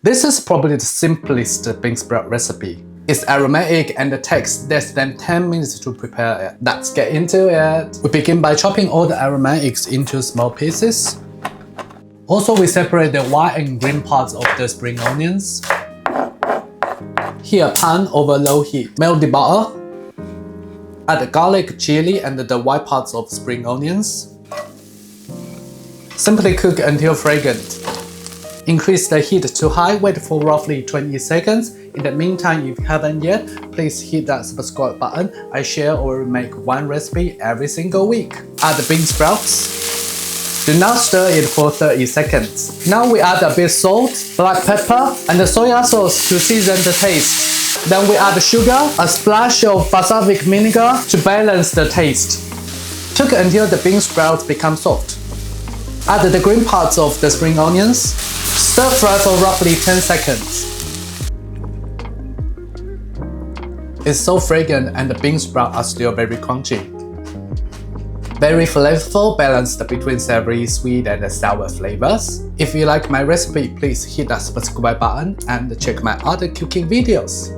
This is probably the simplest bean sprout recipe. It's aromatic and it takes less than 10 minutes to prepare it. Let's get into it. We begin by chopping all the aromatics into small pieces. Also, we separate the white and green parts of the spring onions. Heat a pan over low heat. Melt the butter. Add the garlic, chili, and the white parts of spring onions. Simply cook until fragrant. Increase the heat to high, wait for roughly 20 seconds. In the meantime, if you haven't yet, please hit that subscribe button. I share or make one recipe every single week. Add the bean sprouts. Do not stir it for 30 seconds. Now we add a bit salt, black pepper, and the soya sauce to season the taste. Then we add sugar, a splash of balsamic vinegar to balance the taste. Cook until the bean sprouts become soft. Add the green parts of the spring onions. Stir fry for roughly 10 seconds. It's so fragrant and the bean sprouts are still very crunchy. Very flavorful, balanced between savory, sweet, and sour flavors. If you like my recipe, please hit that subscribe button and check my other cooking videos.